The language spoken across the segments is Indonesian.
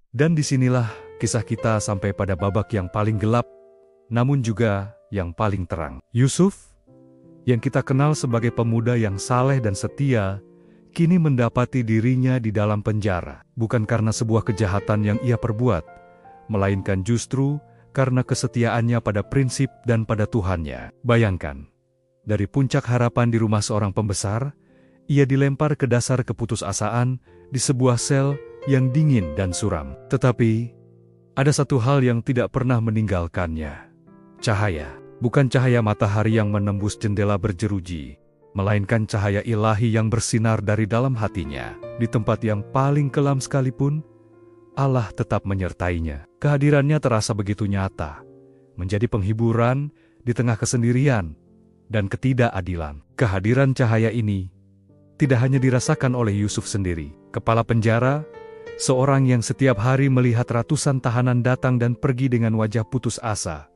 Dan disinilah kisah kita sampai pada babak yang paling gelap, namun juga yang paling terang. Yusuf, yang kita kenal sebagai pemuda yang saleh dan setia, kini mendapati dirinya di dalam penjara. Bukan karena sebuah kejahatan yang ia perbuat, melainkan justru karena kesetiaannya pada prinsip dan pada Tuhannya. Bayangkan, dari puncak harapan di rumah seorang pembesar, ia dilempar ke dasar keputusasaan di sebuah sel yang dingin dan suram. Tetapi, ada satu hal yang tidak pernah meninggalkannya. Cahaya. Bukan cahaya matahari yang menembus jendela berjeruji, melainkan cahaya ilahi yang bersinar dari dalam hatinya. Di tempat yang paling kelam sekalipun, Allah tetap menyertainya. Kehadirannya terasa begitu nyata, menjadi penghiburan di tengah kesendirian dan ketidakadilan. Kehadiran cahaya ini tidak hanya dirasakan oleh Yusuf sendiri, kepala penjara, seorang yang setiap hari melihat ratusan tahanan datang dan pergi dengan wajah putus asa,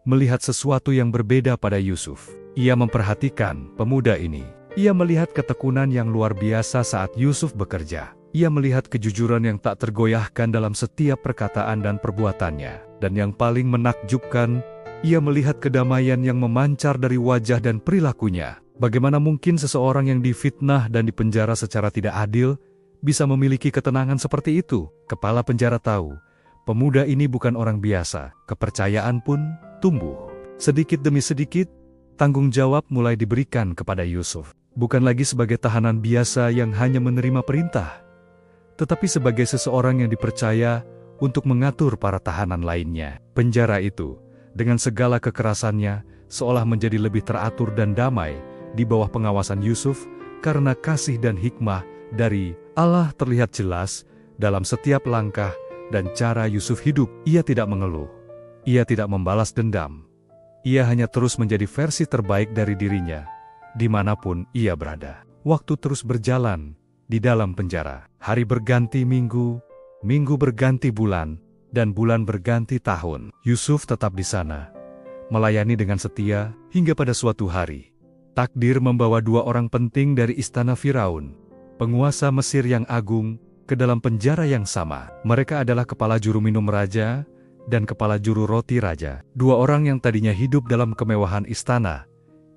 melihat sesuatu yang berbeda pada Yusuf. Ia memperhatikan pemuda ini. Ia melihat ketekunan yang luar biasa saat Yusuf bekerja. Ia melihat kejujuran yang tak tergoyahkan dalam setiap perkataan dan perbuatannya. Dan yang paling menakjubkan, ia melihat kedamaian yang memancar dari wajah dan perilakunya. Bagaimana mungkin seseorang yang difitnah dan dipenjara secara tidak adil bisa memiliki ketenangan seperti itu? Kepala penjara tahu, pemuda ini bukan orang biasa. Kepercayaan pun tumbuh. Sedikit demi sedikit, tanggung jawab mulai diberikan kepada Yusuf. Bukan lagi sebagai tahanan biasa yang hanya menerima perintah, tetapi sebagai seseorang yang dipercaya untuk mengatur para tahanan lainnya. Penjara itu, dengan segala kekerasannya, seolah menjadi lebih teratur dan damai di bawah pengawasan Yusuf, karena kasih dan hikmah dari Allah terlihat jelas dalam setiap langkah dan cara Yusuf hidup. Ia tidak mengeluh, ia tidak membalas dendam. Ia hanya terus menjadi versi terbaik dari dirinya, dimanapun ia berada. Waktu terus berjalan di dalam penjara. Hari berganti minggu, minggu berganti bulan, dan bulan berganti tahun. Yusuf tetap di sana, melayani dengan setia, hingga pada suatu hari, takdir membawa dua orang penting dari istana Firaun, penguasa Mesir yang agung, ke dalam penjara yang sama. Mereka adalah kepala juru minum raja dan kepala juru roti raja. Dua orang yang tadinya hidup dalam kemewahan istana,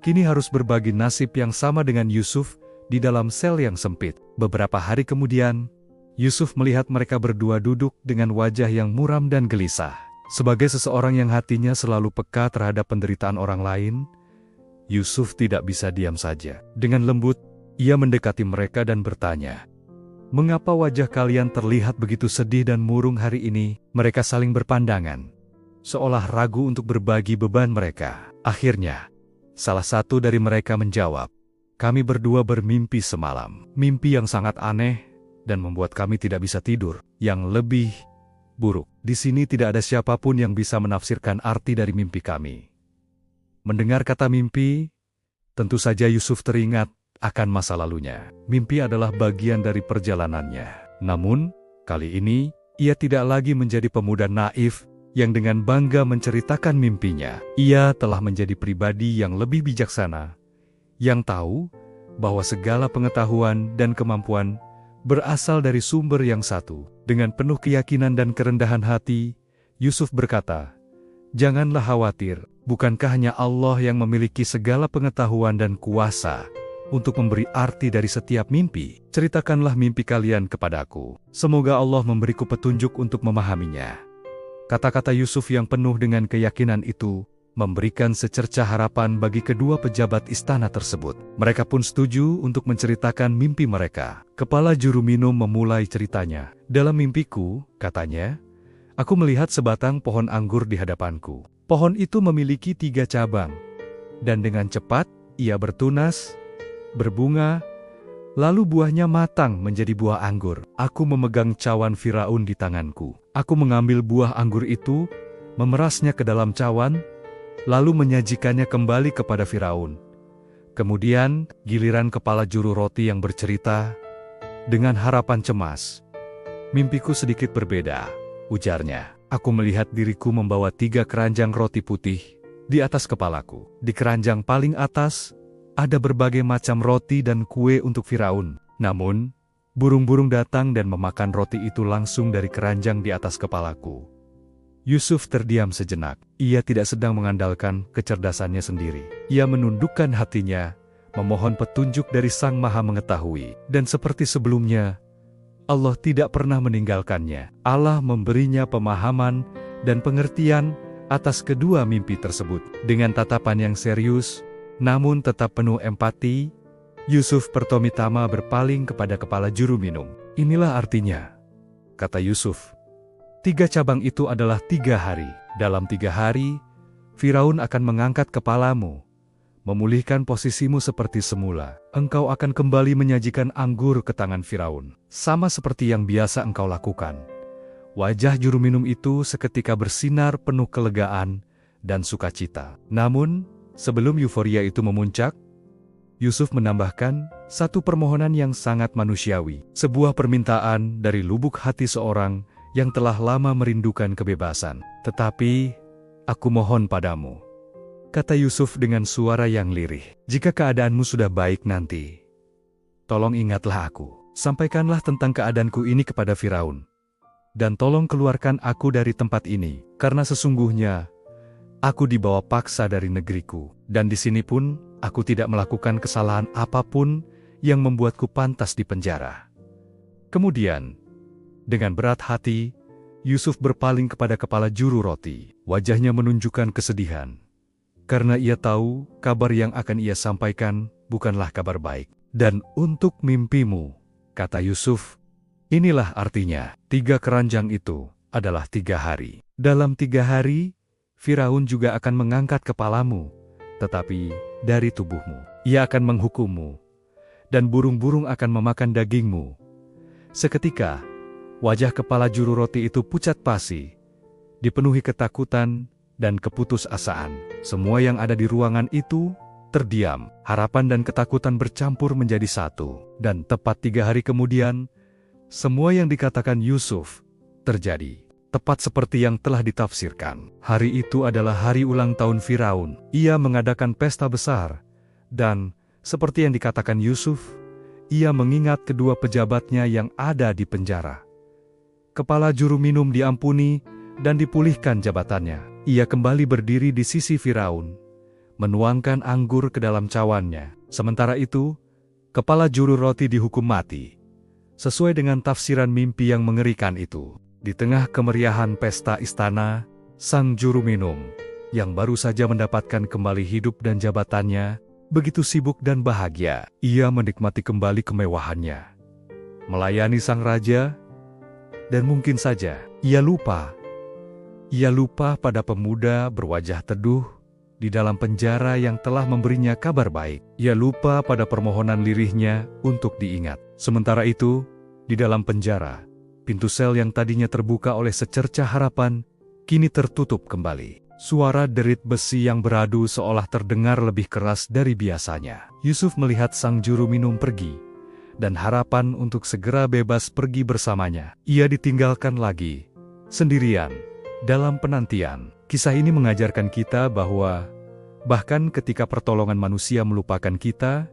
kini harus berbagi nasib yang sama dengan Yusuf di dalam sel yang sempit. Beberapa hari kemudian, Yusuf melihat mereka berdua duduk dengan wajah yang muram dan gelisah. Sebagai seseorang yang hatinya selalu peka terhadap penderitaan orang lain, Yusuf tidak bisa diam saja. Dengan lembut, ia mendekati mereka dan bertanya, "Mengapa wajah kalian terlihat begitu sedih dan murung hari ini?" Mereka saling berpandangan, seolah ragu untuk berbagi beban mereka. Akhirnya, salah satu dari mereka menjawab, "Kami berdua bermimpi semalam. Mimpi yang sangat aneh dan membuat kami tidak bisa tidur. Yang lebih buruk, di sini tidak ada siapapun yang bisa menafsirkan arti dari mimpi kami." Mendengar kata mimpi, tentu saja Yusuf teringat akan masa lalunya. Mimpi adalah bagian dari perjalanannya. Namun, kali ini, ia tidak lagi menjadi pemuda naif yang dengan bangga menceritakan mimpinya. Ia telah menjadi pribadi yang lebih bijaksana, yang tahu bahwa segala pengetahuan dan kemampuan berasal dari sumber yang satu. Dengan penuh keyakinan dan kerendahan hati, Yusuf berkata, "Janganlah khawatir, bukankah hanya Allah yang memiliki segala pengetahuan dan kuasa untuk memberi arti dari setiap mimpi? Ceritakanlah mimpi kalian kepadaku. Semoga Allah memberiku petunjuk untuk memahaminya." Kata-kata Yusuf yang penuh dengan keyakinan itu memberikan secercah harapan bagi kedua pejabat istana tersebut. Mereka pun setuju untuk menceritakan mimpi mereka. Kepala juru minum memulai ceritanya. "Dalam mimpiku," katanya, "aku melihat sebatang pohon anggur di hadapanku. Pohon itu memiliki 3 cabang, dan dengan cepat ia bertunas, berbunga, lalu buahnya matang menjadi buah anggur. Aku memegang cawan Firaun di tanganku. Aku mengambil buah anggur itu, memerasnya ke dalam cawan, lalu menyajikannya kembali kepada Firaun. Kemudian, giliran kepala juru roti yang bercerita dengan harapan cemas. Mimpiku sedikit berbeda, ujarnya. Aku melihat diriku membawa 3 keranjang roti putih di atas kepalaku. Di keranjang paling atas, ada berbagai macam roti dan kue untuk Firaun. Namun, Burung-burung datang dan memakan roti itu langsung dari keranjang di atas kepalaku. Yusuf terdiam sejenak. Ia tidak sedang mengandalkan kecerdasannya sendiri. Ia menundukkan hatinya, memohon petunjuk dari Sang Maha Mengetahui. Dan seperti sebelumnya, Allah tidak pernah meninggalkannya. Allah memberinya pemahaman dan pengertian atas kedua mimpi tersebut. Dengan tatapan yang serius, namun tetap penuh empati, Yusuf pertama-tama berpaling kepada kepala juru minum. Inilah artinya, kata Yusuf. 3 cabang itu adalah 3 hari. Dalam 3 hari, Firaun akan mengangkat kepalamu, memulihkan posisimu seperti semula. Engkau akan kembali menyajikan anggur ke tangan Firaun, sama seperti yang biasa engkau lakukan. Wajah juru minum itu seketika bersinar penuh kelegaan dan sukacita. Namun, sebelum euforia itu memuncak, Yusuf menambahkan satu permohonan yang sangat manusiawi. Sebuah permintaan dari lubuk hati seorang yang telah lama merindukan kebebasan. Tetapi, aku mohon padamu, kata Yusuf dengan suara yang lirih. Jika keadaanmu sudah baik nanti, tolong ingatlah aku. Sampaikanlah tentang keadaanku ini kepada Firaun. Dan tolong keluarkan aku dari tempat ini, karena sesungguhnya aku dibawa paksa dari negeriku. Dan di sini pun aku tidak melakukan kesalahan apapun yang membuatku pantas dipenjara. Kemudian, dengan berat hati, Yusuf berpaling kepada kepala juru roti. Wajahnya menunjukkan kesedihan, karena ia tahu kabar yang akan ia sampaikan bukanlah kabar baik. Dan untuk mimpimu, kata Yusuf, inilah artinya. 3 keranjang itu adalah 3 hari. Dalam 3 hari, Firaun juga akan mengangkat kepalamu, tetapi dari tubuhmu. Ia akan menghukummu, dan burung-burung akan memakan dagingmu. Seketika, wajah kepala juru roti itu pucat pasi, dipenuhi ketakutan dan keputusasaan. Semua yang ada di ruangan itu terdiam. Harapan dan ketakutan bercampur menjadi satu. Dan tepat 3 hari kemudian, semua yang dikatakan Yusuf terjadi. Tepat seperti yang telah ditafsirkan. Hari itu adalah hari ulang tahun Firaun. Ia mengadakan pesta besar. Dan, seperti yang dikatakan Yusuf, ia mengingat kedua pejabatnya yang ada di penjara. Kepala juru minum diampuni dan dipulihkan jabatannya. Ia kembali berdiri di sisi Firaun, menuangkan anggur ke dalam cawannya. Sementara itu, kepala juru roti dihukum mati, sesuai dengan tafsiran mimpi yang mengerikan itu. Di tengah kemeriahan pesta istana, sang juru minum, yang baru saja mendapatkan kembali hidup dan jabatannya, begitu sibuk dan bahagia. Ia menikmati kembali kemewahannya, melayani sang raja, dan mungkin saja ia lupa pada pemuda berwajah teduh di dalam penjara yang telah memberinya kabar baik. Ia lupa pada permohonan lirihnya untuk diingat. Sementara itu, di dalam penjara, pintu sel yang tadinya terbuka oleh secercah harapan, kini tertutup kembali. Suara derit besi yang beradu seolah terdengar lebih keras dari biasanya. Yusuf melihat sang juru minum pergi, dan harapan untuk segera bebas pergi bersamanya. Ia ditinggalkan lagi, sendirian, dalam penantian. Kisah ini mengajarkan kita bahwa, bahkan ketika pertolongan manusia melupakan kita,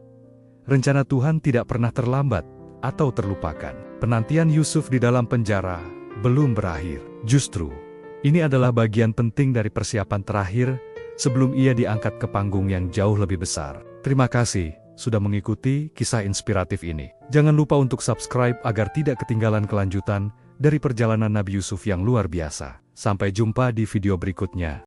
rencana Tuhan tidak pernah terlambat atau terlupakan. Penantian Yusuf di dalam penjara belum berakhir. Justru, ini adalah bagian penting dari persiapan terakhir sebelum ia diangkat ke panggung yang jauh lebih besar. Terima kasih sudah mengikuti kisah inspiratif ini. Jangan lupa untuk subscribe agar tidak ketinggalan kelanjutan dari perjalanan Nabi Yusuf yang luar biasa. Sampai jumpa di video berikutnya.